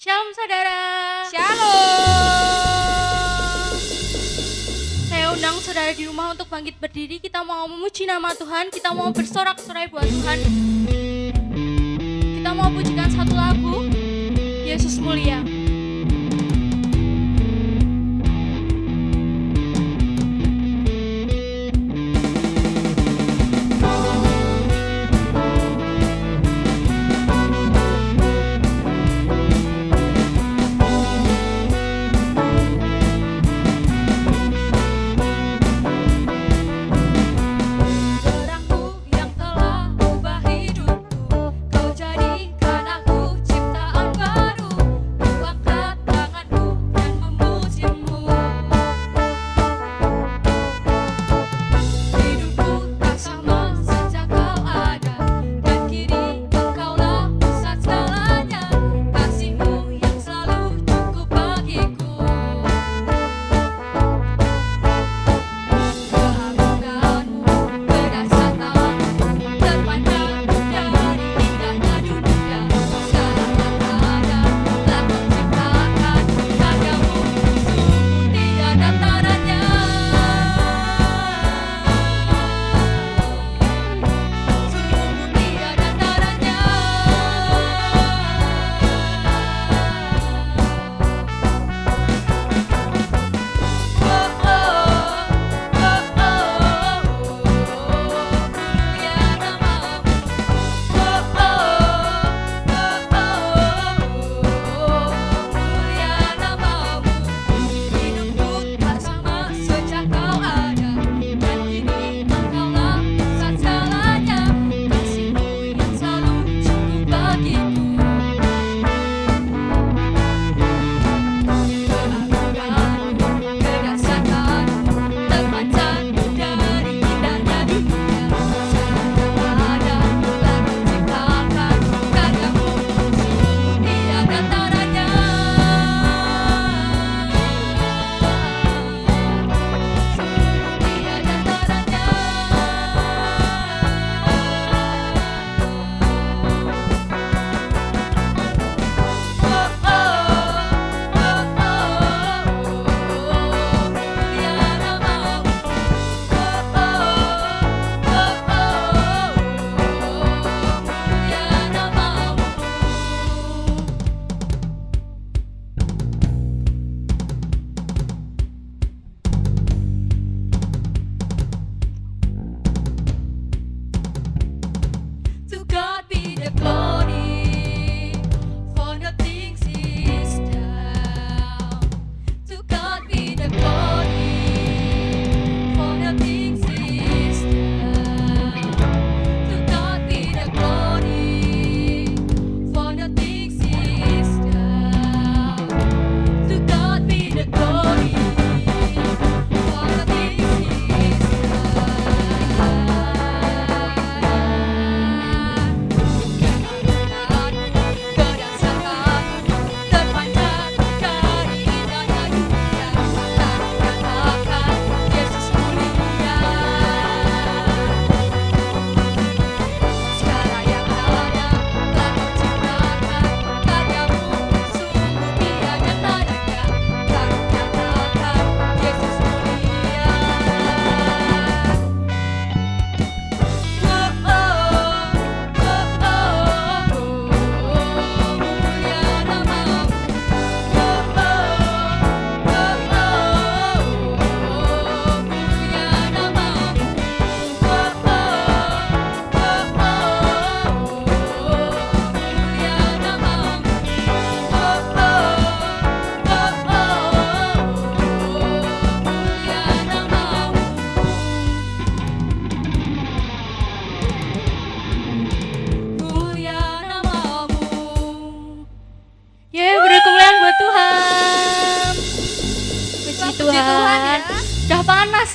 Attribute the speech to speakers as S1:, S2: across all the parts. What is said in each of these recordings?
S1: Shalom saudara.
S2: Shalom.
S1: Saya undang saudara di rumah untuk bangkit berdiri. Kita mau memuji nama Tuhan. Kita mau bersorak-sorai buat Tuhan. Kita mau pujikan satu lagu, Yesus Mulia.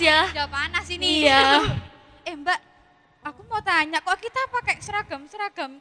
S2: Udah panas ini.
S1: Iya.
S2: Mbak, aku mau tanya, kok kita pakai seragam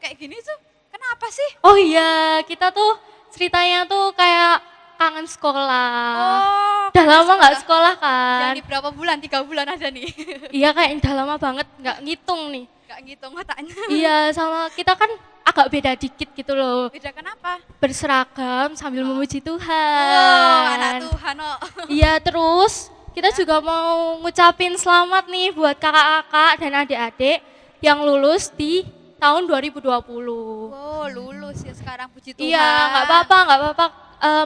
S2: kayak gini tuh? Kenapa sih?
S1: Oh iya, kita tuh ceritanya tuh kayak kangen sekolah.
S2: Oh,
S1: udah lama nggak sekolah kan?
S2: Jadi berapa bulan? 3 bulan aja nih.
S1: Iya kayak udah lama banget nggak ngitung nih.
S2: Gak ngitung matanya.
S1: Iya sama kita kan agak beda dikit gitu loh.
S2: Beda kenapa?
S1: Berseragam sambil memuji
S2: Oh,
S1: Tuhan.
S2: anak Tuhan oh.
S1: Iya, terus kita juga mau ngucapin selamat nih buat kakak-kakak dan adik-adik yang lulus di tahun 2020.
S2: Oh, lulus ya sekarang, puji Tuhan.
S1: Iya, nggak apa-apa.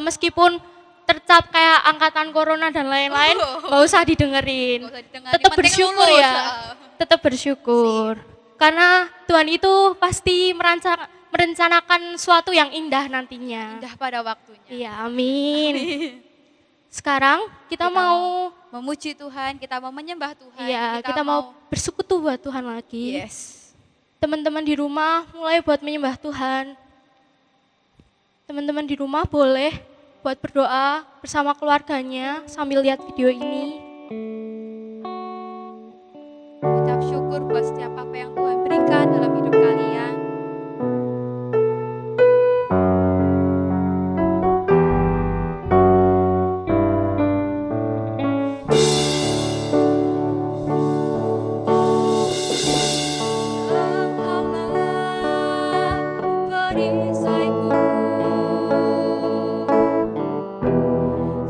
S1: Meskipun tercap kayak angkatan corona dan lain-lain, nggak usah didengerin.
S2: Nggak usah didengar,
S1: Tetap
S2: yang penting
S1: bersyukur
S2: lulus,
S1: ya. Tetap bersyukur. Karena Tuhan itu pasti merencanakan sesuatu yang indah nantinya.
S2: Indah pada waktunya.
S1: Iya, amin. Sekarang kita mau
S2: memuji Tuhan, kita mau menyembah Tuhan.
S1: iya, kita mau bersekutu buat Tuhan lagi.
S2: Yes.
S1: Teman-teman di rumah mulai buat menyembah Tuhan. Teman-teman di rumah boleh buat berdoa bersama keluarganya sambil lihat video ini.
S2: Ucap syukur buat setiap apa yang Tuhan berikan dalam hidup kalian.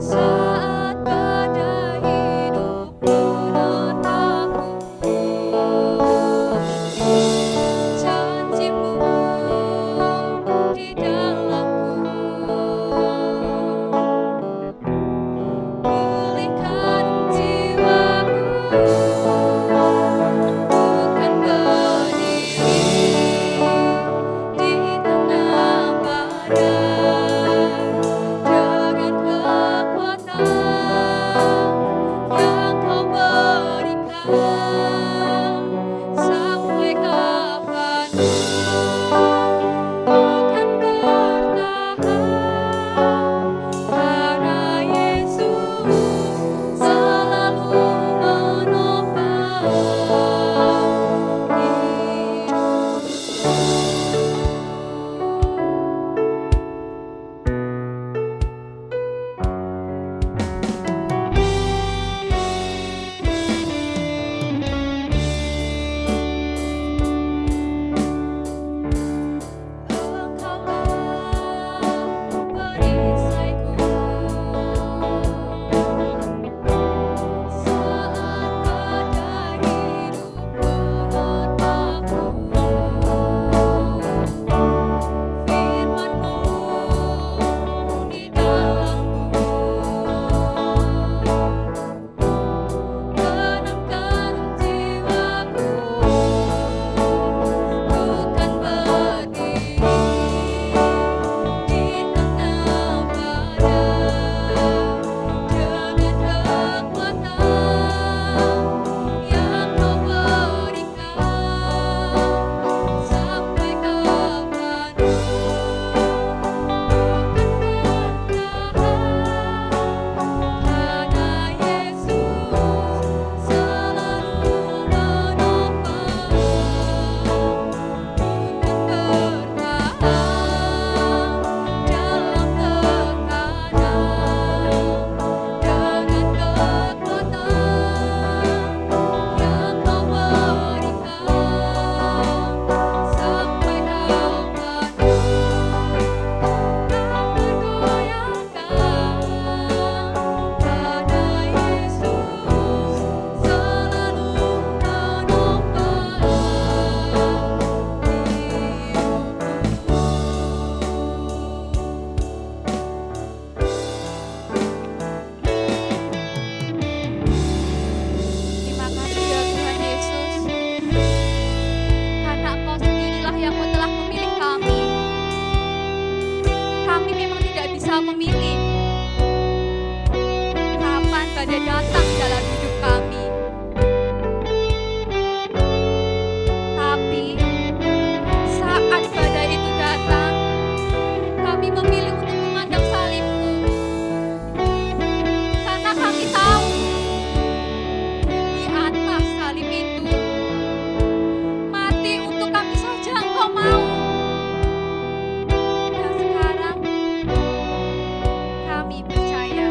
S2: Saat badai hidup menentangku, janjimu di dalamku, pulihkan jiwaku, bukan berdiri di tengah badai dengan kekuatan yang kau berikan. Sampai kapan bukan bertahan, karena Yesus selalu menopang hidupku. Engkaulah perisaiku saat badai hidup menerpaku. Firman-Mu di dalamku, tenangkan jiwaku, bukan berdiri di tengah badai dengan kekuatan yang kau berikan. Sampai kapan bukan bertahan, karena Yesus selalu menopang. Bukan bertahan dalam tekanan, dengan kekuatan yang kau berikan. Sampai kapan tergoyahkan, karena Yesus selalu menopang hidupku. Terima kasih ya Tuhan Yesus, karena Engkau sendirilah yang telah memilih kami. Kami memang tidak bisa memilih kapan badai datang dalam hidup kami. Tapi saat badai itu datang, kami memilih untuk memandang salib-Mu. Karena kami tahu di atas salib itu mati untuk kami saja Engkau mau. Dan sekarang kami percaya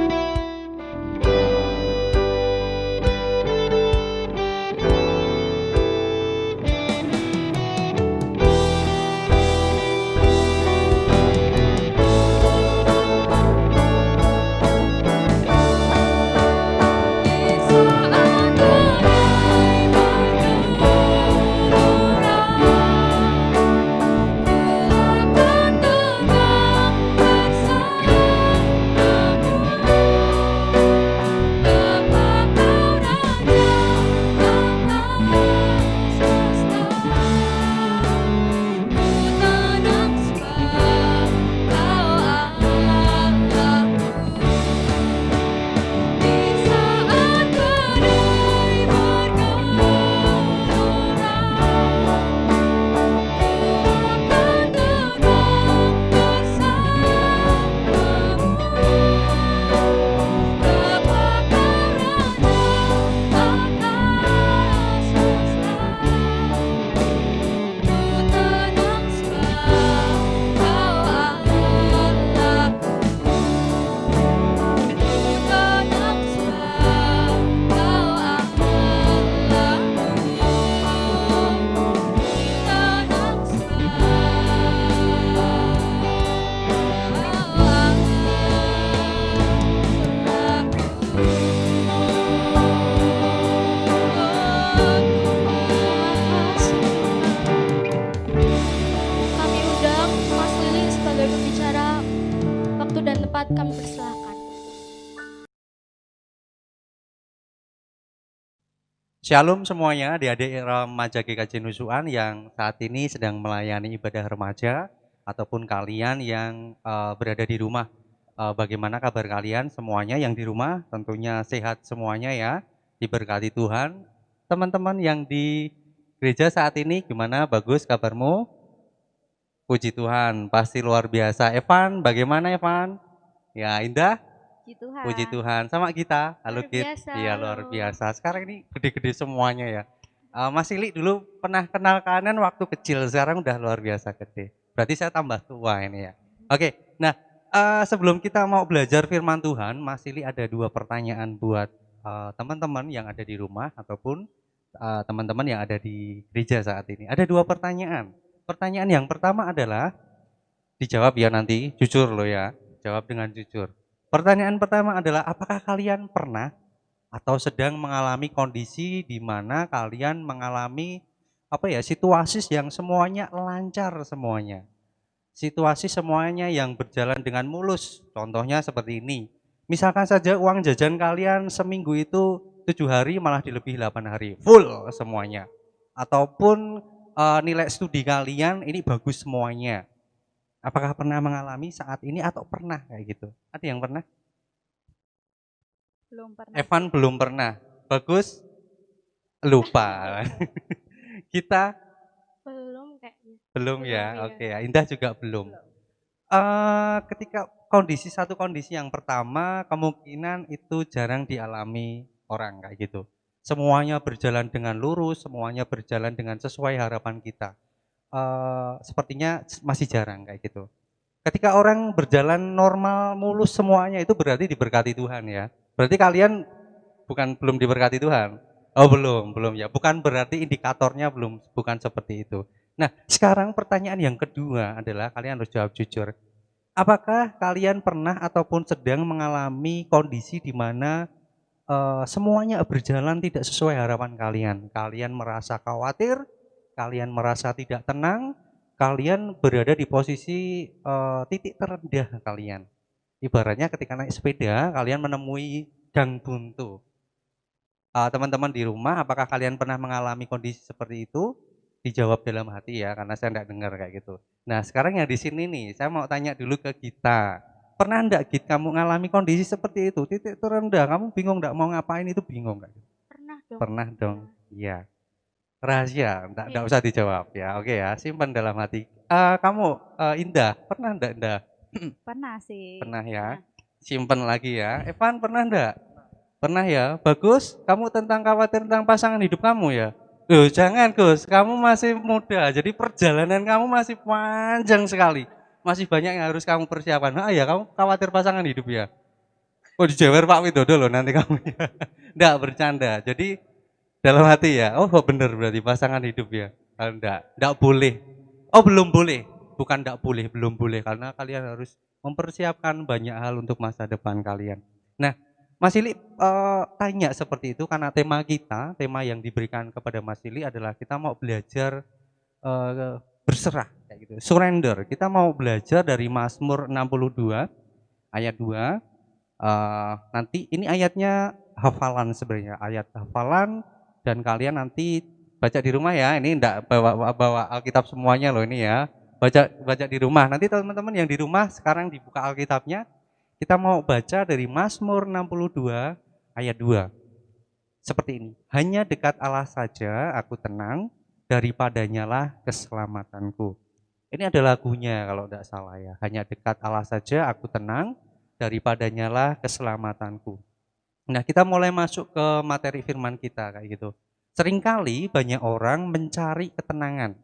S3: Shalom semuanya, adik-adik remaja GKJ Nusuan yang saat ini sedang melayani ibadah remaja ataupun kalian yang berada di rumah. Bagaimana kabar kalian semuanya yang di rumah? Tentunya sehat semuanya ya, diberkati Tuhan. Teman-teman yang di gereja saat ini gimana? Bagus kabarmu? Puji Tuhan, pasti luar biasa. Evan, bagaimana Evan? Ya, Indah?
S2: Puji
S3: Puji
S2: Tuhan.
S3: Tuhan. Sama kita, halo
S1: Luar
S3: Kit.
S1: biasa,
S3: Iya luar
S1: halo.
S3: biasa. Sekarang ini gede-gede semuanya ya. Mas Ili dulu pernah kenal kalian waktu kecil, sekarang udah luar biasa gede. Berarti saya tambah tua ini ya. Oke, nah sebelum kita mau belajar firman Tuhan, Mas Ili ada dua pertanyaan buat teman-teman yang ada di rumah ataupun teman-teman yang ada di gereja saat ini. Ada dua pertanyaan. Pertanyaan yang pertama adalah, dijawab ya nanti, jujur loh ya, jawab dengan jujur. Pertanyaan pertama adalah, apakah kalian pernah atau sedang mengalami kondisi di mana kalian mengalami situasi yang semuanya lancar semuanya. Situasi semuanya yang berjalan dengan mulus. Contohnya seperti ini. Misalkan saja uang jajan kalian seminggu itu 7 hari malah dilebih 8 hari. Full semuanya. Ataupun nilai studi kalian ini bagus semuanya. Apakah pernah mengalami saat ini atau pernah kayak gitu? Ada yang pernah?
S2: Belum pernah.
S3: Evan belum pernah. Bagus? Lupa. Kita
S1: Belum kayaknya.
S3: belum
S1: Belum,
S3: ya.
S1: iya.
S3: Oke ya. Indah juga belum. Ketika satu kondisi yang pertama kemungkinan itu jarang dialami orang kayak gitu. Semuanya berjalan dengan lurus, semuanya berjalan dengan sesuai harapan kita. Sepertinya masih jarang kayak gitu. Ketika orang berjalan normal mulus semuanya itu berarti diberkati Tuhan ya. Berarti kalian belum diberkati Tuhan. Oh belum ya. Bukan berarti indikatornya bukan seperti itu. Nah sekarang pertanyaan yang kedua adalah kalian harus jawab jujur. Apakah kalian pernah ataupun sedang mengalami kondisi di mana semuanya berjalan tidak sesuai harapan kalian? Kalian merasa khawatir, kalian merasa tidak tenang, kalian berada di posisi titik terendah kalian. Ibaratnya ketika naik sepeda, kalian menemui gang buntu. Teman-teman di rumah, apakah kalian pernah mengalami kondisi seperti itu? Dijawab dalam hati ya, karena saya tidak dengar kayak gitu. Nah, sekarang yang di sini nih, saya mau tanya dulu ke Gita. Pernah enggak Git kamu mengalami kondisi seperti itu? Titik terendah, kamu bingung enggak mau ngapain itu bingung enggak?
S1: Pernah dong.
S3: Pernah dong. Iya. Rahasia, enggak usah dijawab ya. Oke ya, simpan dalam hati. Kamu Indah, pernah enggak Indah?
S2: Pernah sih.
S3: Pernah ya. Simpan lagi ya. Evan pernah enggak? Pernah ya, bagus. Kamu khawatir tentang pasangan hidup kamu ya? Loh jangan Gus, kamu masih muda, jadi perjalanan kamu masih panjang sekali. Masih banyak yang harus kamu persiapkan. Ya kamu khawatir pasangan hidup ya? Oh dijewer Pak Widodo loh nanti kamu ya. Enggak, bercanda. Jadi dalam hati ya, oh bener berarti pasangan hidup ya. Enggak boleh. Oh belum boleh, bukan enggak boleh, belum boleh. Karena kalian harus mempersiapkan banyak hal untuk masa depan kalian. Nah, Mas Ili tanya seperti itu karena tema yang diberikan kepada Mas Ili adalah kita mau belajar berserah kayak gitu, surrender. Kita mau belajar dari Mazmur 62 ayat 2. Nanti ini ayatnya hafalan sebenarnya, ayat hafalan dan kalian nanti baca di rumah ya. Ini enggak bawa Alkitab semuanya loh ini ya. Baca di rumah. Nanti teman-teman yang di rumah sekarang dibuka Alkitabnya. Kita mau baca dari Mazmur 62 ayat 2. Seperti ini. Hanya dekat Allah saja aku tenang, daripadanya lah keselamatanku. Ini adalah lagunya kalau tidak salah ya. Hanya dekat Allah saja aku tenang, daripadanya lah keselamatanku. Nah kita mulai masuk ke materi firman kita kayak gitu. Seringkali banyak orang mencari ketenangan.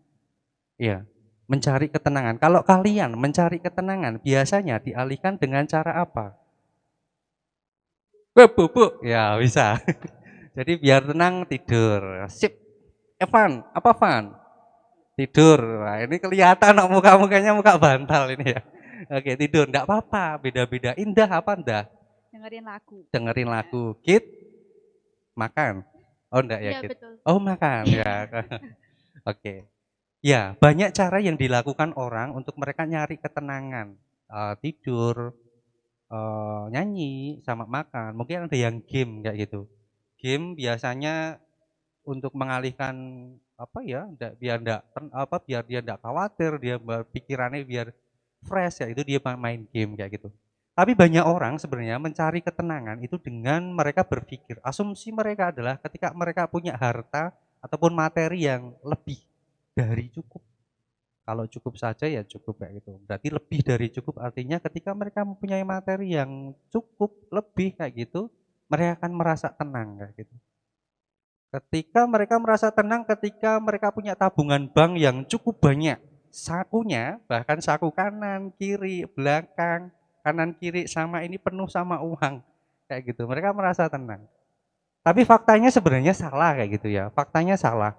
S3: Ya, mencari ketenangan. Kalau kalian mencari ketenangan, biasanya dialihkan dengan cara apa? Bu. Ya, bisa. Jadi biar tenang tidur. Sip. Evan, apa Van? Tidur. Nah, ini kelihatan muka-mukanya muka bantal ini ya. Oke, tidur. Enggak apa-apa, beda-beda. Indah apa enggak?
S2: Dengerin lagu.
S3: Dengerin lagu. Kit? Makan? Oh enggak ya,
S1: Iya,
S3: Kit?
S1: betul.
S3: Oh, makan ya. Oke. Ya, banyak cara yang dilakukan orang untuk mereka nyari ketenangan. Tidur, nyanyi, sama makan. Mungkin ada yang game kayak gitu. Game biasanya untuk mengalihkan apa ya, biar ndak biar dia ndak khawatir, dia pikirannya biar fresh ya itu dia main game kayak gitu. Tapi banyak orang sebenarnya mencari ketenangan itu dengan mereka berpikir, asumsi mereka adalah ketika mereka punya harta ataupun materi yang lebih dari cukup. Kalau cukup saja ya cukup kayak gitu. Berarti lebih dari cukup artinya ketika mereka mempunyai materi yang cukup lebih kayak gitu, mereka akan merasa tenang kayak gitu. Ketika mereka merasa tenang ketika mereka punya tabungan bank yang cukup banyak, sakunya bahkan saku kanan, kiri, belakang, kanan kiri sama ini penuh sama uang kayak gitu. Mereka merasa tenang. Tapi faktanya sebenarnya salah kayak gitu ya. Faktanya salah.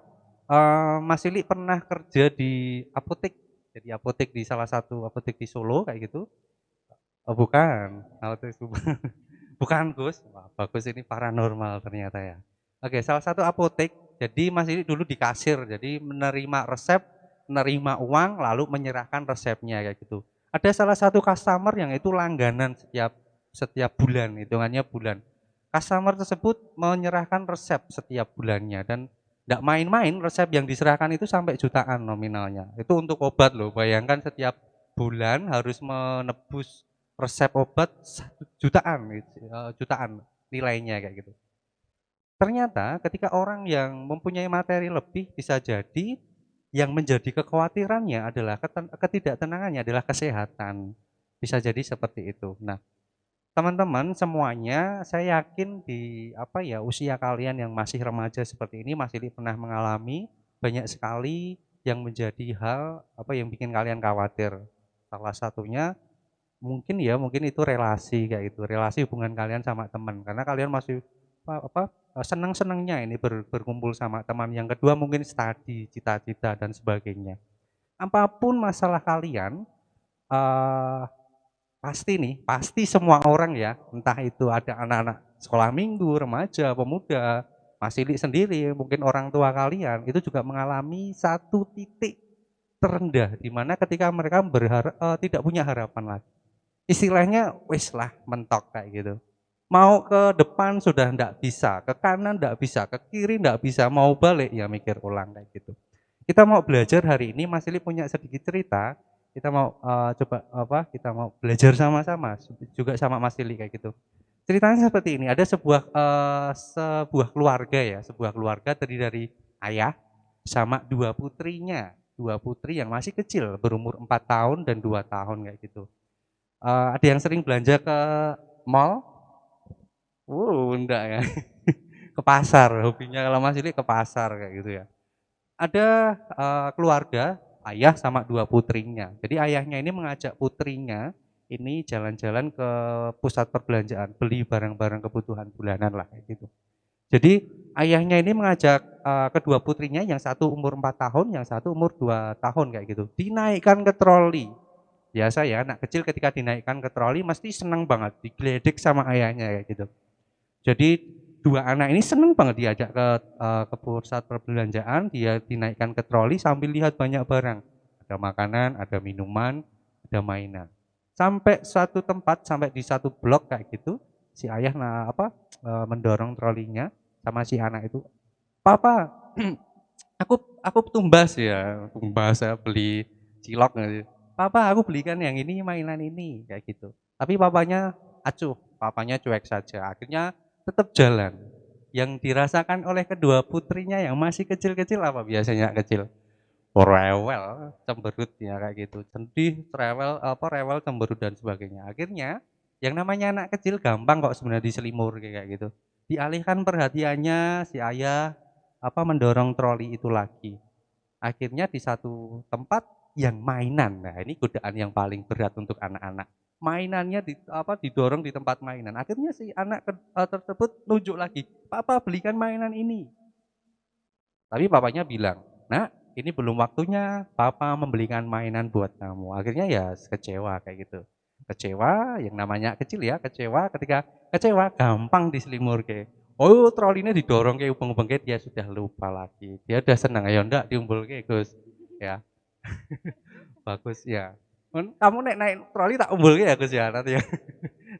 S3: Mas Ili pernah kerja di apotek. Jadi apotek di salah satu apotek di Solo kayak gitu. Oh bukan, apotek bukan Gus. Wah, bagus ini paranormal ternyata ya. Oke, salah satu apotek. Jadi Mas Ili dulu di kasir. Jadi menerima resep, menerima uang, lalu menyerahkan resepnya kayak gitu. Ada salah satu customer yang itu langganan setiap bulan, hitungannya bulan. Customer tersebut menyerahkan resep setiap bulannya dan tidak main-main resep yang diserahkan itu sampai jutaan nominalnya. Itu untuk obat loh. Bayangkan setiap bulan harus menebus resep obat 1 jutaan, jutaan nilainya kayak gitu. Ternyata ketika orang yang mempunyai materi lebih bisa jadi yang menjadi kekhawatirannya adalah ketidaktenangannya adalah kesehatan. Bisa jadi seperti itu. Nah, teman-teman semuanya, saya yakin di apa ya usia kalian yang masih remaja seperti ini masih pernah mengalami banyak sekali yang menjadi hal apa yang bikin kalian khawatir. Salah satunya mungkin itu relasi kayak gitu, relasi hubungan kalian sama teman karena kalian masih senang-senangnya ini berkumpul sama teman. Yang kedua mungkin studi, cita-cita dan sebagainya. Apapun masalah kalian, eh, pasti semua orang ya, entah itu ada anak-anak sekolah minggu, remaja, pemuda, Mas Ili sendiri, mungkin orang tua kalian, itu juga mengalami satu titik terendah, di mana ketika mereka tidak punya harapan lagi. Istilahnya, wis lah mentok kayak gitu. Mau ke depan sudah ndak bisa, ke kanan ndak bisa, ke kiri ndak bisa, mau balik ya mikir ulang kayak gitu. Kita mau belajar hari ini, Mas Ili punya sedikit cerita, kita mau kita mau belajar sama-sama juga sama Mas Ili kayak gitu. Ceritanya seperti ini, ada sebuah keluarga ya, sebuah keluarga terdiri dari ayah sama 2 putrinya, 2 putri yang masih kecil berumur 4 tahun dan 2 tahun kayak gitu. Ada yang sering belanja ke mall? Enggak ya. Ke pasar, hobinya kalau Mas Ili ke pasar kayak gitu ya. Ada keluarga, ayah sama 2 putrinya. Jadi ayahnya ini mengajak putrinya ini jalan-jalan ke pusat perbelanjaan, beli barang-barang kebutuhan bulanan lah kayak gitu. Jadi ayahnya ini mengajak kedua putrinya, yang satu umur 4 tahun, yang satu umur 2 tahun kayak gitu. Dinaikkan ke troli. Biasa ya, anak kecil ketika dinaikkan ke troli mesti senang banget, digeledek sama ayahnya kayak gitu. Jadi 2 anak ini senang banget diajak ke pusat perbelanjaan, dia dinaikkan ke troli sambil lihat banyak barang. Ada makanan, ada minuman, ada mainan. Sampai suatu tempat, sampai di satu blok kayak gitu, si ayah mendorong trolinya sama si anak itu. Papa, aku tumbas ya beli cilok gitu. Papa, aku belikan yang ini, mainan ini kayak gitu. Tapi papanya acuh, papanya cuek saja. Akhirnya tetap jalan. Yang dirasakan oleh kedua putrinya yang masih kecil-kecil apa biasanya kecil? Rewel, cemberut ya kayak gitu. Sedih, rewel, cemberut dan sebagainya. Akhirnya yang namanya anak kecil gampang kok sebenarnya diselimur kayak gitu. Dialihkan perhatiannya si ayah mendorong troli itu lagi. Akhirnya di satu tempat yang mainan. Nah, ini godaan yang paling berat untuk anak-anak. Mainannya didorong di tempat mainan. Akhirnya si anak tersebut nunjuk lagi, "Papa, belikan mainan ini." Tapi papanya bilang, "Nak, ini belum waktunya papa membelikan mainan buat kamu." Akhirnya ya kecewa kayak gitu. Kecewa, yang namanya kecil ya, kecewa. Ketika kecewa gampang diselimur kayak. Oh, trolinya didorong kayak ubeng-ubeng kayak dia sudah lupa lagi. Dia udah senang, ayo ndak diumbul kayak Gus. Ya, bagus ya. Kamu naik troli tak umbul ya Gus ya nanti ya.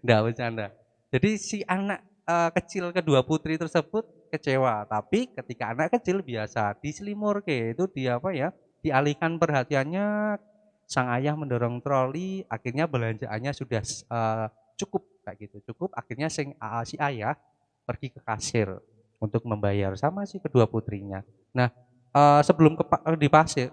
S3: Ndak bercanda. Jadi si anak kecil kedua putri tersebut kecewa. Tapi ketika anak kecil biasa diselimurke, itu dia apa ya, dialihkan perhatiannya, sang ayah mendorong troli, akhirnya belanjaannya sudah cukup kayak gitu. Cukup akhirnya si ayah pergi ke kasir untuk membayar sama si kedua putrinya. Nah, sebelum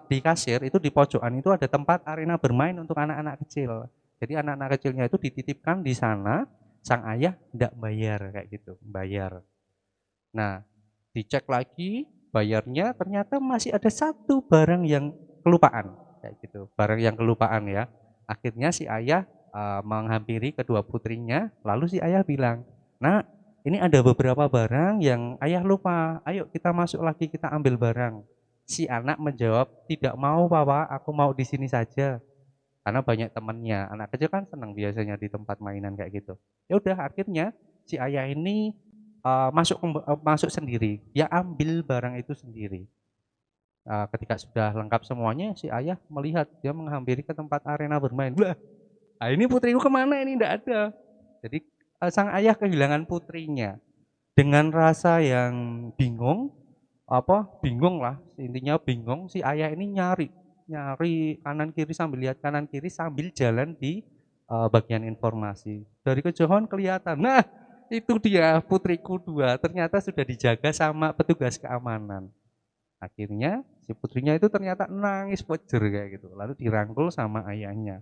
S3: di kasir itu di pojokan itu ada tempat arena bermain untuk anak-anak kecil. Jadi anak-anak kecilnya itu dititipkan di sana, sang ayah tidak bayar kayak gitu, bayar. Nah, dicek lagi bayarnya ternyata masih ada satu barang yang kelupaan kayak gitu, barang yang kelupaan ya. Akhirnya si ayah menghampiri kedua putrinya, lalu si ayah bilang, "Nah, ini ada beberapa barang yang ayah lupa, ayo kita masuk lagi kita ambil barang." Si anak menjawab, "Tidak mau papa, aku mau di sini saja." Karena banyak temannya, anak kecil kan senang biasanya di tempat mainan kayak gitu. Ya udah akhirnya si ayah ini masuk sendiri, dia ambil barang itu sendiri. Ketika sudah lengkap semuanya, si ayah melihat dia menghampiri ke tempat arena bermain. Wah, ini putriku kemana ini? Tidak ada. Jadi sang ayah kehilangan putrinya dengan rasa yang bingung, bingung lah, intinya bingung. Si ayah ini nyari kanan kiri sambil lihat kanan kiri sambil jalan di bagian informasi. Dari kejauhan kelihatan, nah itu dia putriku dua, ternyata sudah dijaga sama petugas keamanan. Akhirnya si putrinya itu ternyata nangis pejer kayak gitu, lalu dirangkul sama ayahnya.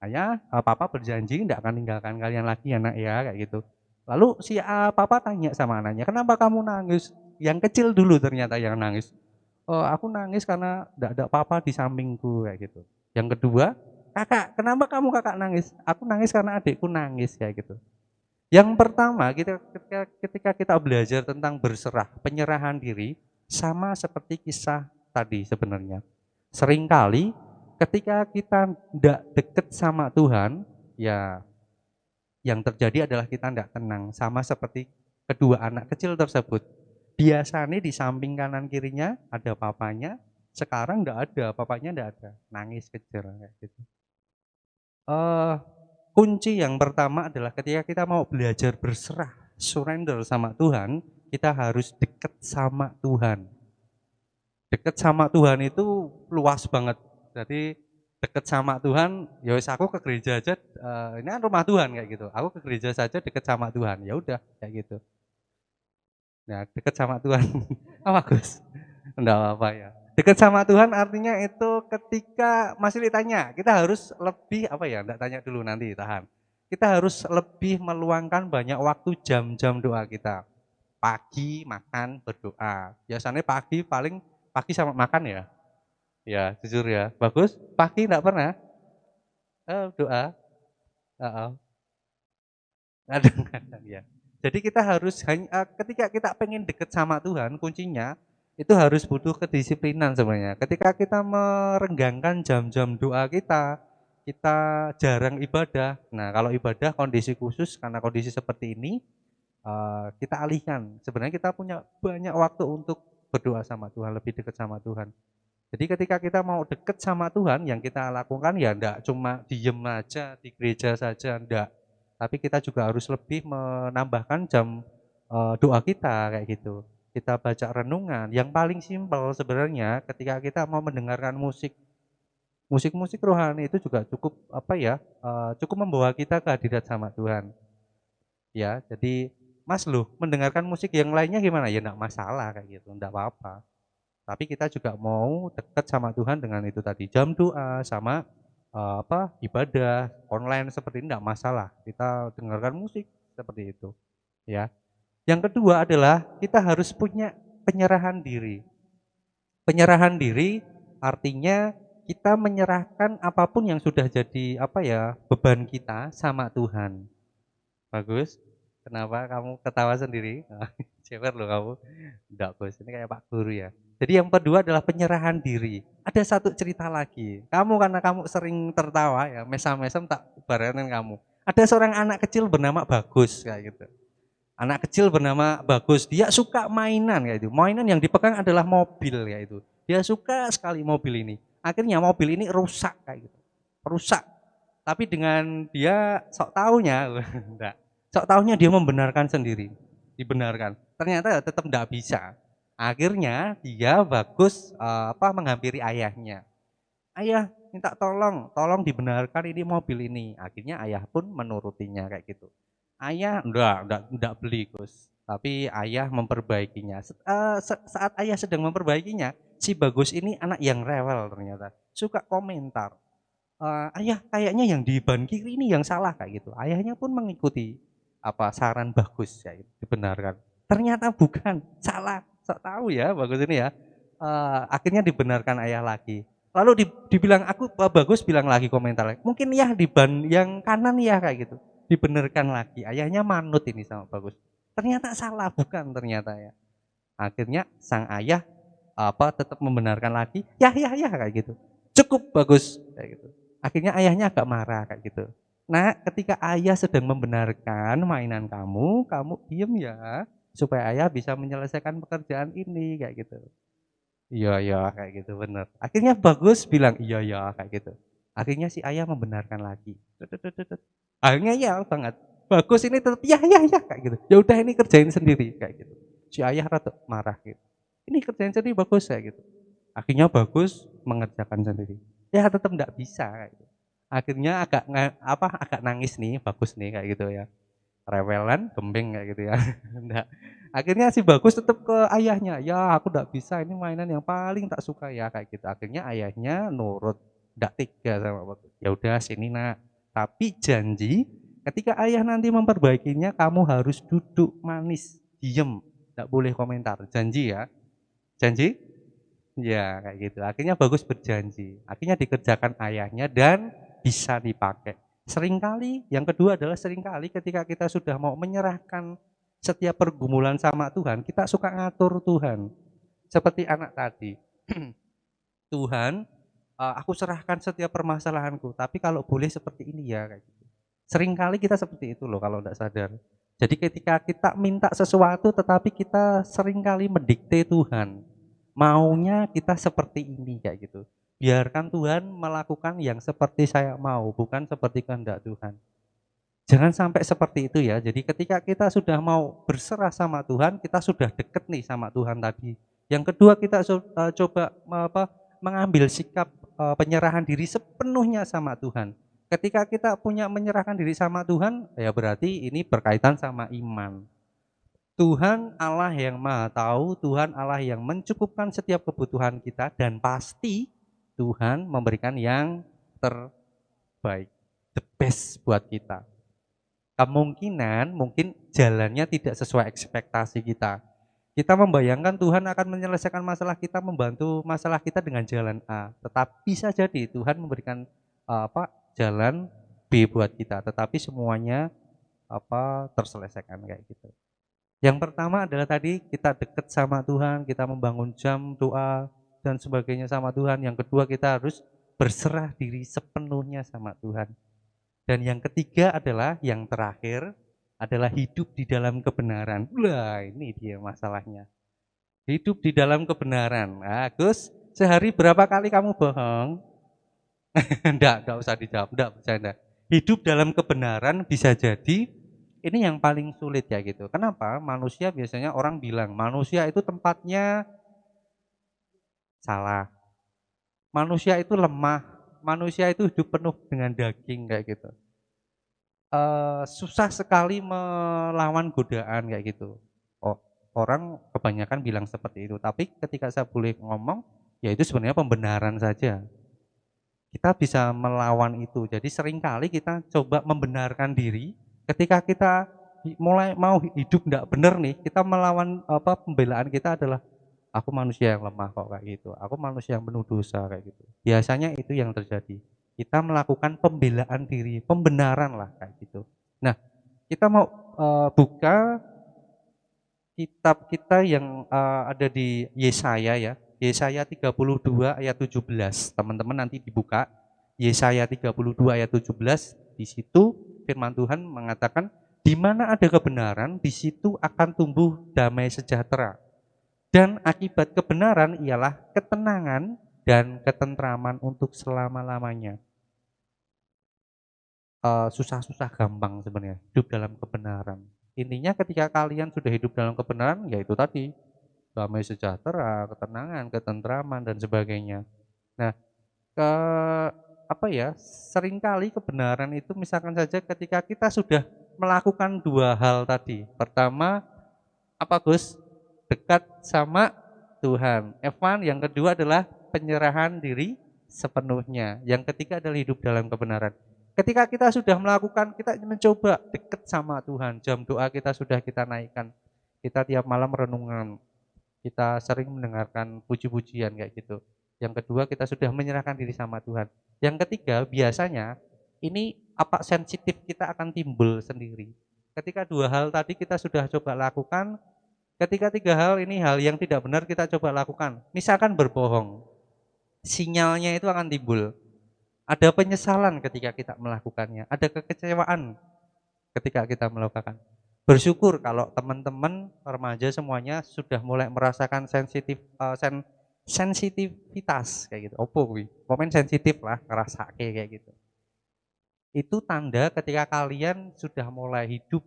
S3: "Ayah, papa berjanji tidak akan tinggalkan kalian lagi ya nak ya," kayak gitu. Lalu si papa tanya sama anaknya, "Kenapa kamu nangis?" Yang kecil dulu ternyata yang nangis. "Oh, aku nangis karena tidak ada papa di sampingku," kayak gitu. Yang kedua, "Kakak, kenapa kakak nangis?" "Aku nangis karena adikku nangis," kayak gitu. Yang pertama, ketika kita belajar tentang berserah, penyerahan diri, sama seperti kisah tadi sebenarnya. Seringkali ketika kita tidak dekat sama Tuhan, ya yang terjadi adalah kita tidak tenang, sama seperti kedua anak kecil tersebut. Biasanya di samping kanan kirinya ada papanya, sekarang tidak ada, papanya tidak ada, nangis kejer kayak gitu. Kunci yang pertama adalah ketika kita mau belajar berserah, surrender sama Tuhan, kita harus dekat sama Tuhan. Dekat sama Tuhan itu luas banget. Jadi dekat sama Tuhan, ya wis aku ke gereja aja, ini kan rumah Tuhan kayak gitu. Aku ke gereja saja dekat sama Tuhan, ya udah kayak gitu. Nah, dekat sama Tuhan, apa Gus? Enggak apa-apa ya. Dekat sama Tuhan artinya itu ketika masih ditanya, kita harus lebih apa ya? Enggak tanya dulu nanti, tahan. Kita harus lebih meluangkan banyak waktu jam-jam doa kita. Pagi makan berdoa. Biasanya pagi paling pagi sama makan ya. Ya, jujur ya. Bagus. Pagi enggak pernah doa. Kadang-kadang ya. Jadi kita harus ketika kita pengen deket sama Tuhan, kuncinya itu harus butuh kedisiplinan sebenarnya. Ketika kita merenggangkan jam-jam doa kita jarang ibadah. Nah, kalau ibadah kondisi khusus karena kondisi seperti ini, kita alihkan. Sebenarnya kita punya banyak waktu untuk berdoa sama Tuhan, lebih dekat sama Tuhan. Jadi ketika kita mau deket sama Tuhan, yang kita lakukan ya enggak cuma diem aja di gereja saja, enggak. Tapi kita juga harus lebih menambahkan jam doa kita kayak gitu. Kita baca renungan. Yang paling simpel sebenarnya ketika kita mau mendengarkan musik rohani itu juga cukup cukup membawa kita ke hadirat sama Tuhan. Ya, jadi Mas loh, mendengarkan musik yang lainnya gimana? Ya enggak masalah kayak gitu, enggak apa-apa. Tapi kita juga mau dekat sama Tuhan dengan itu tadi, jam doa sama ibadah online seperti ini enggak masalah. Kita dengarkan musik seperti itu, ya. Yang kedua adalah kita harus punya penyerahan diri. Penyerahan diri artinya kita menyerahkan apapun yang sudah jadi beban kita sama Tuhan. Bagus. Kenapa kamu ketawa sendiri? Cewer loh kamu. Enggak, Bos. Ini kayak Pak Guru ya. Jadi yang kedua adalah penyerahan diri. Ada satu cerita lagi. Karena kamu sering tertawa ya, mesam-mesam tak baranin kamu. Ada seorang anak kecil bernama Bagus kayak gitu. Anak kecil bernama Bagus, dia suka mainan kayak itu. Mainan yang dipegang adalah mobil kayak itu. Dia suka sekali mobil ini. Akhirnya mobil ini rusak kayak gitu. Rusak. Tapi dengan dia sok taunya, enggak. Sok taunya dia membenarkan sendiri. dibenarkan. Ternyata tetap tidak bisa. Akhirnya dia Bagus menghampiri ayahnya. Ayah minta tolong dibenarkan ini mobil ini. Akhirnya ayah pun menurutinya kayak gitu. Ayah enggak beli Gus. Tapi ayah memperbaikinya. Saat ayah sedang memperbaikinya, si Bagus ini anak yang rewel ternyata. Suka komentar. Ayah kayaknya yang di ban kiri ini yang salah kayak gitu. Ayahnya pun mengikuti saran Bagus ya, dibenarkan. Ternyata bukan, salah. Sok tahu ya Bagus ini ya. Akhirnya dibenarkan ayah lagi. Lalu dibilang Bagus bilang lagi komentar lagi. Mungkin ya di ban yang kanan ya kayak gitu. Dibenarkan lagi. Ayahnya manut ini sama Bagus. Ternyata salah, bukan ternyata ya. Akhirnya sang ayah tetap membenarkan lagi. Ya kayak gitu. Cukup Bagus kayak gitu. Akhirnya ayahnya agak marah kayak gitu. Nah, ketika ayah sedang membenarkan mainan kamu diem ya, supaya ayah bisa menyelesaikan pekerjaan ini kayak gitu. Iya kayak gitu bener. Akhirnya Bagus bilang iya kayak gitu. Akhirnya si ayah membenarkan lagi. Akhirnya ya banget. Bagus ini tetap ya kayak gitu. Ya udah ini kerjain sendiri kayak gitu. Si ayah rada marah gitu. Ini kerjain sendiri Bagus kayak gitu. Akhirnya Bagus mengerjakan sendiri. Ya tetap enggak bisa kayak gitu. Akhirnya agak nangis nih Bagus nih kayak gitu ya. Rewelan, gembeng kayak gitu ya. Enggak. Akhirnya si Bagus tetap ke ayahnya. Ya aku enggak bisa, ini mainan yang paling tak suka ya kayak gitu. Akhirnya ayahnya nurut, enggak tega sama Bagus. Ya udah sini nak. Tapi janji ketika ayah nanti memperbaikinya kamu harus duduk manis, diem, enggak boleh komentar. Janji ya. Janji? Ya kayak gitu. Akhirnya Bagus berjanji. Akhirnya dikerjakan ayahnya dan bisa dipakai. Seringkali, yang kedua adalah seringkali ketika kita sudah mau menyerahkan setiap pergumulan sama Tuhan, kita suka ngatur Tuhan. Seperti anak tadi. Tuhan, aku serahkan setiap permasalahanku, tapi kalau boleh seperti ini ya kayak gitu. Seringkali kita seperti itu loh kalau tidak sadar. Jadi ketika kita minta sesuatu tetapi kita seringkali mendikte Tuhan. Maunya kita seperti ini kayak gitu. Biarkan Tuhan melakukan yang seperti saya mau, bukan seperti kehendak Tuhan. Jangan sampai seperti itu ya. Jadi ketika kita sudah mau berserah sama Tuhan, kita sudah deket nih sama Tuhan tadi. Yang kedua kita coba mengambil sikap penyerahan diri sepenuhnya sama Tuhan. Ketika kita punya menyerahkan diri sama Tuhan, ya berarti ini berkaitan sama iman. Tuhan Allah yang Maha Tahu, Tuhan Allah yang mencukupkan setiap kebutuhan kita dan pasti Tuhan memberikan yang terbaik, the best buat kita. Kemungkinan mungkin jalannya tidak sesuai ekspektasi kita. Kita membayangkan Tuhan akan menyelesaikan masalah kita, membantu masalah kita dengan jalan A. Tetapi bisa jadi Tuhan memberikan jalan B buat kita. Tetapi semuanya terselesaikan kayak gitu. Yang pertama adalah tadi kita dekat sama Tuhan, kita membangun jam doa dan sebagainya sama Tuhan. Yang kedua kita harus berserah diri sepenuhnya sama Tuhan. Dan yang ketiga adalah yang terakhir adalah hidup di dalam kebenaran. Wah, ini dia masalahnya. Hidup di dalam kebenaran. Nah, Gus, sehari berapa kali kamu bohong? Enggak usah dijawab, enggak bercanda. Hidup dalam kebenaran bisa jadi ini yang paling sulit ya gitu. Kenapa? Manusia biasanya orang bilang, manusia itu tempatnya salah. Manusia itu lemah, manusia itu hidup penuh dengan daging kayak gitu. Susah sekali melawan godaan kayak gitu. Orang kebanyakan bilang seperti itu, tapi ketika saya boleh ngomong, ya itu sebenarnya pembenaran saja. Kita bisa melawan itu. Jadi seringkali kita coba membenarkan diri. Ketika kita mulai mau hidup enggak benar nih, kita melawan pembelaan kita adalah aku manusia yang lemah kok kayak gitu. Aku manusia yang penuh dosa kayak gitu. Biasanya itu yang terjadi. Kita melakukan pembelaan diri, pembenaran lah kayak gitu. Nah, kita mau buka kitab kita yang ada di Yesaya ya. Yesaya 32 ayat 17. Teman-teman nanti dibuka Yesaya 32 ayat 17. Di situ firman Tuhan mengatakan, di mana ada kebenaran, di situ akan tumbuh damai sejahtera. Dan akibat kebenaran ialah ketenangan dan ketentraman untuk selama-lamanya. Susah-susah gampang sebenarnya, hidup dalam kebenaran. Intinya ketika kalian sudah hidup dalam kebenaran, ya itu tadi, damai sejahtera, ketenangan, ketentraman dan sebagainya. Nah, ke apa ya? Seringkali kebenaran itu misalkan saja ketika kita sudah melakukan dua hal tadi. Pertama, apa Gus? Dekat sama Tuhan. Evan, yang kedua adalah penyerahan diri sepenuhnya. Yang ketiga adalah hidup dalam kebenaran. Ketika kita sudah melakukan, kita mencoba dekat sama Tuhan. Jam doa kita sudah kita naikkan. Kita tiap malam renungan. Kita sering mendengarkan puji-pujian kayak gitu. Yang kedua, kita sudah menyerahkan diri sama Tuhan. Yang ketiga, biasanya ini apa sensitif kita akan timbul sendiri. Ketika dua hal tadi kita sudah coba lakukan, ketika tiga hal ini hal yang tidak benar kita coba lakukan. Misalkan berbohong, sinyalnya itu akan timbul. Ada penyesalan ketika kita melakukannya, ada kekecewaan ketika kita melakukan. Bersyukur kalau teman-teman remaja semuanya sudah mulai merasakan sensitivitas kayak gitu. Opo kuwi? Momen sensitif lah, ngerasa kayak gitu. Itu tanda ketika kalian sudah mulai hidup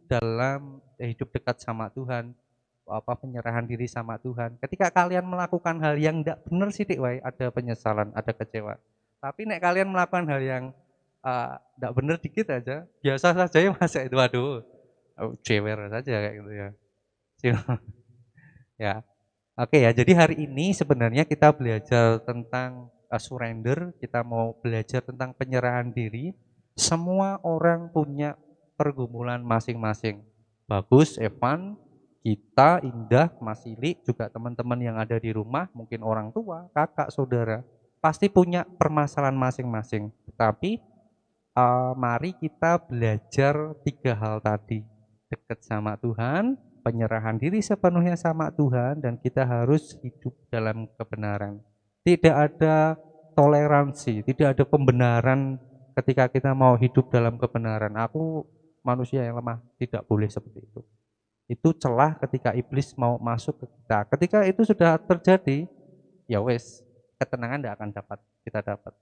S3: hidup dekat sama Tuhan, penyerahan diri sama Tuhan. Ketika kalian melakukan hal yang tidak benar sithik wae, ada penyesalan, ada kecewa. Tapi nek kalian melakukan hal yang tidak benar dikit aja, biasa saja ya masa itu, aduh, jewer saja kayak gitu ya. Ya, oke ya. Jadi hari ini sebenarnya kita belajar tentang surrender, kita mau belajar tentang penyerahan diri. Semua orang punya pergumulan masing-masing. Bagus, Evan, kita, Indah, Mas Ili, juga teman-teman yang ada di rumah, mungkin orang tua, kakak, saudara, pasti punya permasalahan masing-masing. Tapi mari kita belajar tiga hal tadi. Dekat sama Tuhan, penyerahan diri sepenuhnya sama Tuhan, dan kita harus hidup dalam kebenaran. Tidak ada toleransi, tidak ada pembenaran ketika kita mau hidup dalam kebenaran. Aku manusia yang lemah, tidak boleh seperti itu. Itu celah ketika iblis mau masuk ke kita. Ketika itu sudah terjadi, ya wes, ketenangan tidak akan kita dapat.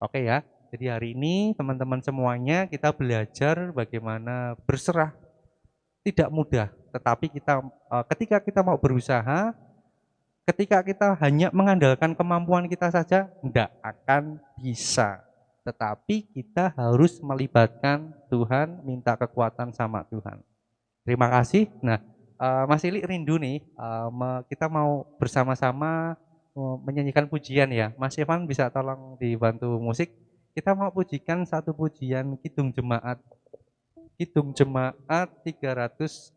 S3: Oke ya, jadi hari ini teman-teman semuanya kita belajar bagaimana berserah. Tidak mudah, tetapi ketika kita mau berusaha, ketika kita hanya mengandalkan kemampuan kita saja, tidak akan bisa. Tetapi kita harus melibatkan Tuhan, minta kekuatan sama Tuhan. Terima kasih. Nah, Mas Ili rindu nih, kita mau bersama-sama menyanyikan pujian ya. Mas Evan bisa tolong dibantu musik. Kita mau pujikan satu pujian Kidung Jemaat. Kidung Jemaat 364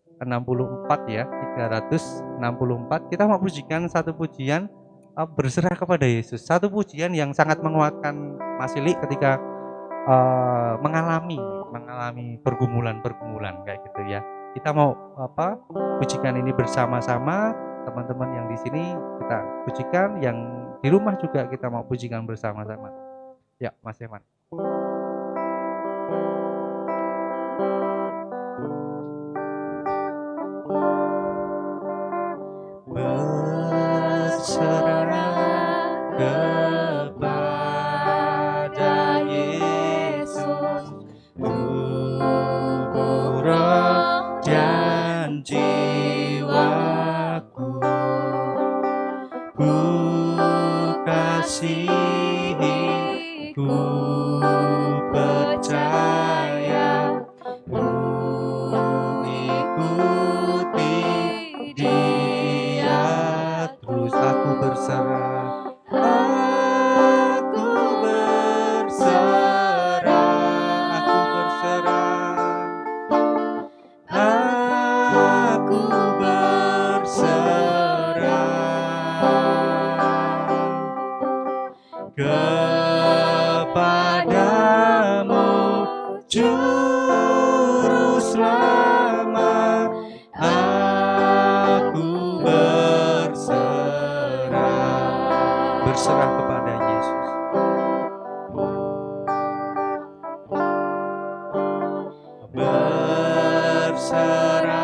S3: ya, 364. Kita mau pujikan satu pujian berserah kepada Yesus. Satu pujian yang sangat menguatkan Mas Ili ketika mengalami pergumulan kayak gitu ya. Kita mau pujikan ini bersama-sama, teman-teman yang di sini kita pujikan, yang di rumah juga kita mau pujikan bersama-sama. Ya, Mas Eman. Berserah kepada Yesus, tubuh, roh, dan jiwaku, ku kasihi, ku percaya, ku ikuti Dia terus. Aku berserah, aku berserah, aku berserah, aku berserah kepadamu, Juru Selamat. Aku berserah kepada Yesus. Berserah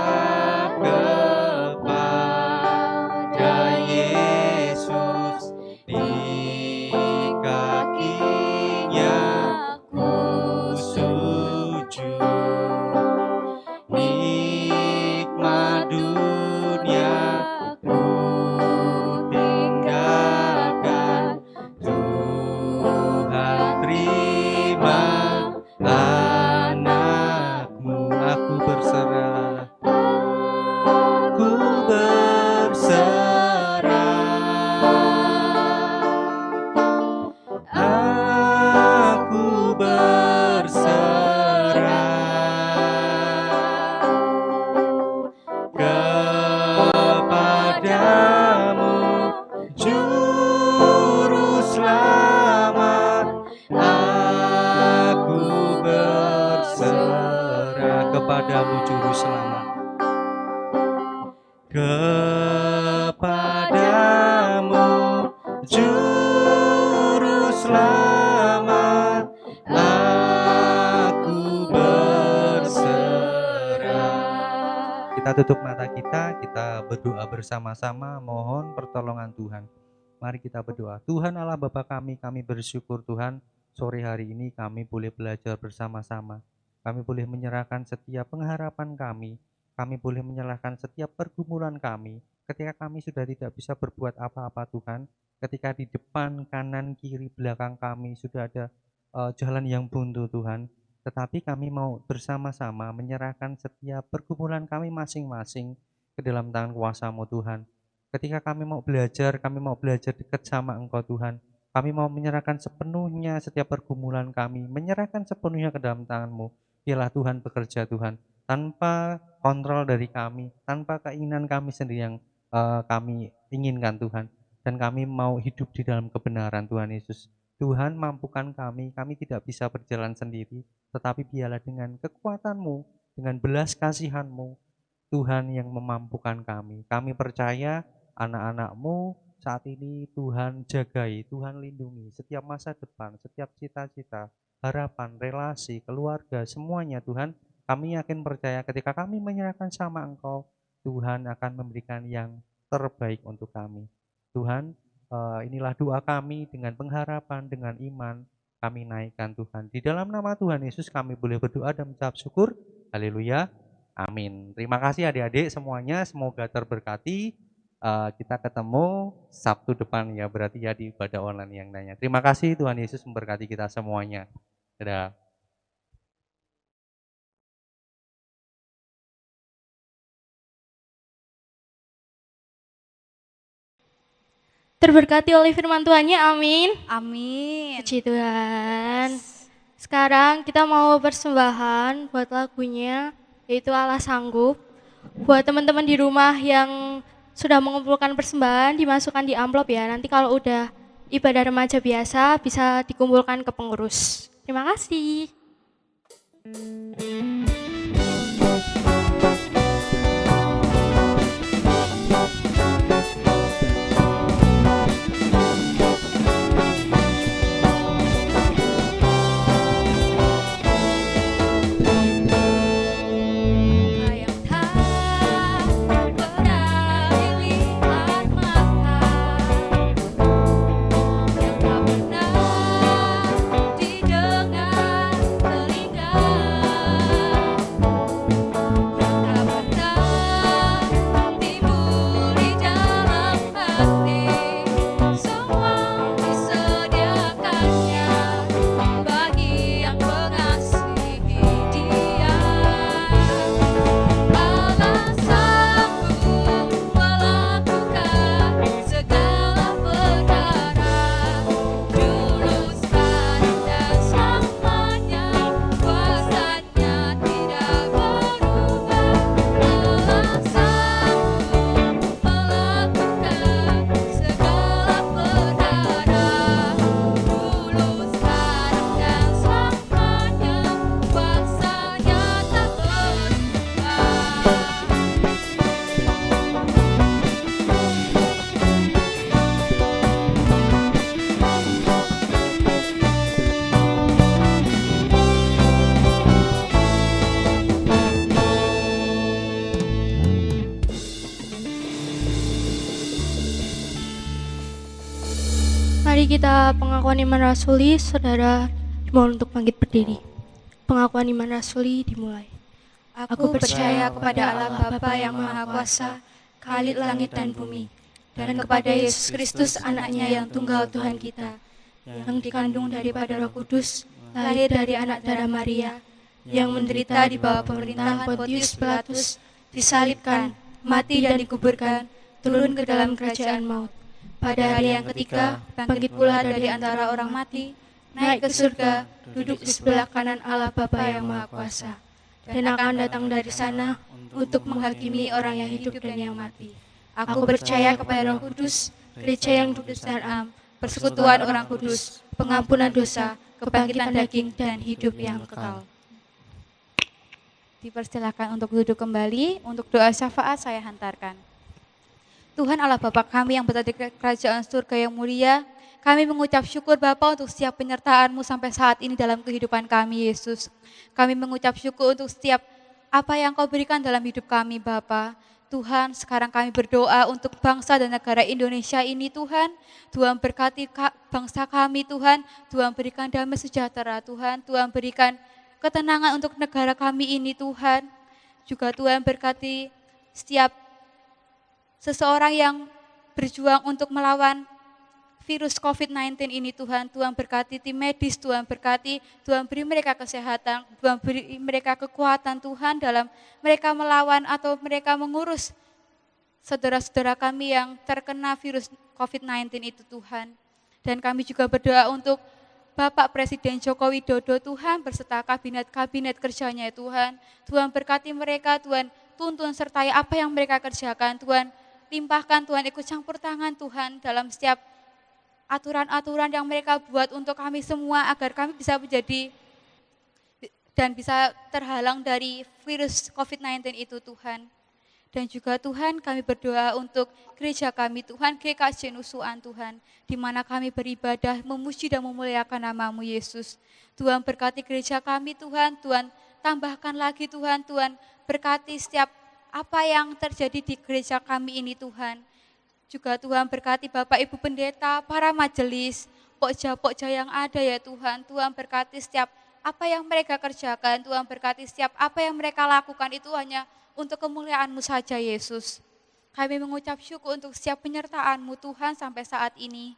S3: kepadamu Juru Selamat, aku berserah. Kita tutup mata kita berdoa bersama-sama, mohon pertolongan Tuhan. Mari kita berdoa. Tuhan Allah Bapa kami bersyukur Tuhan, sore hari ini kami boleh belajar bersama-sama. Kami boleh menyerahkan setiap pengharapan kami boleh menyerahkan setiap pergumulan kami. Ketika kami sudah tidak bisa berbuat apa-apa Tuhan, ketika di depan, kanan, kiri, belakang kami sudah ada jalan yang buntu Tuhan, tetapi kami mau bersama-sama menyerahkan setiap pergumulan kami masing-masing ke dalam tangan kuasa-Mu Tuhan. Ketika kami mau belajar dekat sama Engkau Tuhan, kami mau menyerahkan sepenuhnya setiap pergumulan kami, menyerahkan sepenuhnya ke dalam tangan-Mu. Biarlah Tuhan bekerja Tuhan, tanpa kontrol dari kami, tanpa keinginan kami sendiri yang kami inginkan Tuhan. Dan kami mau hidup di dalam kebenaran Tuhan Yesus. Tuhan mampukan kami tidak bisa berjalan sendiri, tetapi biarlah dengan kekuatan-Mu, dengan belas kasihan-Mu, Tuhan yang memampukan kami. Kami percaya anak-anak-Mu saat ini Tuhan jagai, Tuhan lindungi setiap masa depan, setiap cita-cita, harapan, relasi, keluarga, semuanya Tuhan. Kami yakin percaya ketika kami menyerahkan sama Engkau, Tuhan akan memberikan yang terbaik untuk kami. Tuhan, inilah doa kami dengan pengharapan, dengan iman, kami naikkan Tuhan. Di dalam nama Tuhan Yesus kami boleh berdoa dan mengucap syukur. Haleluya. Amin. Terima kasih adik-adik semuanya, semoga terberkati. Kita ketemu Sabtu depan ya, berarti ya di ibadah online yang nanya. Terima kasih, Tuhan Yesus memberkati kita semuanya. Dadah.
S1: Terberkati oleh firman Tuhannya, amin.
S2: Amin.
S1: Puji Tuhan. Sekarang kita mau persembahan buat lagunya, yaitu Allah Sanggup. Buat teman-teman di rumah yang sudah mengumpulkan persembahan, dimasukkan di amplop ya. Nanti kalau udah ibadah remaja biasa, bisa dikumpulkan ke pengurus. Terima kasih. Mari kita pengakuan iman rasuli, saudara dimohon untuk bangkit berdiri. Pengakuan iman rasuli dimulai.
S2: Aku percaya kepada Allah Bapa yang Maha Kuasa, Khalik langit dan bumi, dan kepada Yesus Kristus anaknya yang tunggal Tuhan kita, yang dikandung daripada Roh Kudus, lahir dari anak darah Maria, yang menderita di bawah pemerintahan Pontius Pilatus, disalibkan, mati dan dikuburkan, turun ke dalam kerajaan maut. Pada hari yang ketiga, bangkit pula dari antara orang mati, naik ke surga, duduk di sebelah kanan Allah Bapa yang Maha Kuasa, dan akan datang dari sana untuk menghakimi orang yang hidup dan yang mati. Aku percaya kepada Roh Kudus, gereja yang kudus dan am, persekutuan orang kudus, pengampunan dosa, kebangkitan daging, dan hidup yang kekal. Dipersilakan untuk duduk kembali. Untuk doa syafaat saya hantarkan. Tuhan Allah Bapa kami yang berada di kerajaan surga yang mulia, kami mengucap syukur Bapa untuk setiap penyertaan-Mu sampai saat ini dalam kehidupan kami Yesus. Kami mengucap syukur untuk setiap apa yang Kau berikan dalam hidup kami Bapa. Tuhan, sekarang kami berdoa untuk bangsa dan negara Indonesia ini Tuhan. Tuhan berkati bangsa kami Tuhan. Tuhan berikan damai sejahtera Tuhan. Tuhan berikan ketenangan untuk negara kami ini Tuhan. Juga Tuhan berkati setiap seseorang yang berjuang untuk melawan virus COVID-19 ini Tuhan. Tuhan berkati tim medis, Tuhan berkati, Tuhan beri mereka kesehatan, Tuhan beri mereka kekuatan Tuhan dalam mereka melawan atau mereka mengurus saudara-saudara kami yang terkena virus COVID-19 itu Tuhan. Dan kami juga berdoa untuk Bapak Presiden Joko Widodo Tuhan berserta kabinet kerjanya Tuhan. Tuhan berkati mereka, Tuhan tuntun sertai apa yang mereka kerjakan, Tuhan limpahkan Tuhan, ikut campur tangan Tuhan dalam setiap aturan-aturan yang mereka buat untuk kami semua agar kami bisa menjadi dan bisa terhalang dari virus COVID-19 itu Tuhan. Dan juga Tuhan kami berdoa untuk gereja kami Tuhan, GKJ Nusuan Tuhan, di mana kami beribadah, memuji dan memuliakan nama-Mu Yesus. Tuhan berkati gereja kami Tuhan, Tuhan tambahkan lagi Tuhan, Tuhan berkati setiap apa yang terjadi di gereja kami ini Tuhan. Juga Tuhan berkati Bapak Ibu Pendeta, para majelis, pokja-pokja yang ada ya Tuhan. Tuhan berkati setiap apa yang mereka kerjakan, Tuhan berkati setiap apa yang mereka lakukan itu hanya untuk kemuliaan-Mu saja Yesus. Kami mengucap syukur untuk setiap penyertaan-Mu Tuhan sampai saat ini.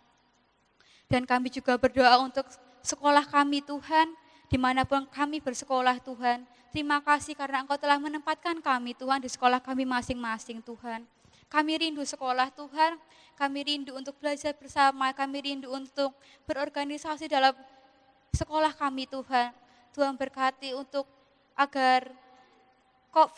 S2: Dan kami juga berdoa untuk sekolah kami Tuhan, dimanapun kami bersekolah Tuhan. Terima kasih karena Engkau telah menempatkan kami Tuhan di sekolah kami masing-masing Tuhan. Kami rindu sekolah Tuhan, kami rindu untuk belajar bersama, kami rindu untuk berorganisasi dalam sekolah kami Tuhan. Tuhan berkati untuk agar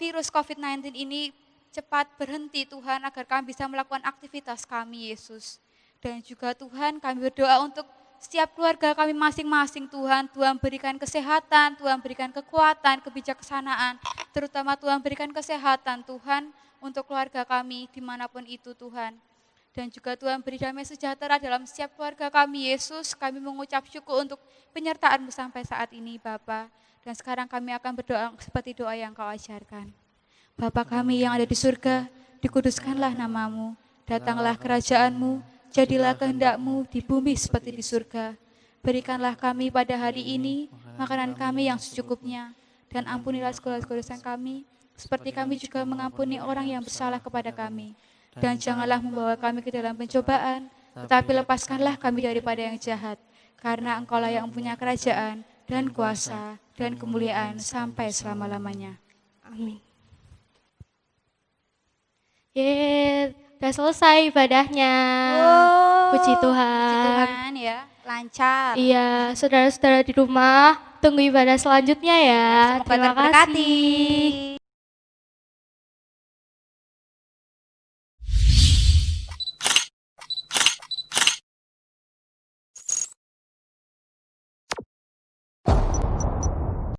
S2: virus COVID-19 ini cepat berhenti Tuhan, agar kami bisa melakukan aktivitas kami Yesus. Dan juga Tuhan kami berdoa untuk setiap keluarga kami masing-masing Tuhan. Tuhan berikan kesehatan, Tuhan berikan kekuatan, kebijaksanaan. Terutama Tuhan berikan kesehatan Tuhan untuk keluarga kami dimanapun itu Tuhan. Dan juga Tuhan beri damai sejahtera dalam setiap keluarga kami Yesus. Kami mengucap syukur untuk penyertaan-Mu sampai saat ini Bapa. Dan sekarang kami akan berdoa seperti doa yang Kau ajarkan. Bapa kami yang ada di surga, dikuduskanlah nama-Mu. Datanglah kerajaan-Mu, jadilah kehendak-Mu di bumi seperti di surga. Berikanlah kami pada hari ini makanan kami yang secukupnya. Dan ampunilah segala dosa kami, seperti kami juga mengampuni orang yang bersalah kepada kami. Dan janganlah membawa kami ke dalam pencobaan, tetapi lepaskanlah kami daripada yang jahat. Karena Engkau-lah yang punya kerajaan dan kuasa dan kemuliaan sampai selama-lamanya.
S1: Amin. Udah selesai ibadahnya. Puji Tuhan.
S2: Puji Tuhan ya, lancar.
S1: Iya, saudara-saudara di rumah, tunggu ibadah selanjutnya ya.
S2: Semoga
S1: Terima
S2: terberkati.
S1: kasih.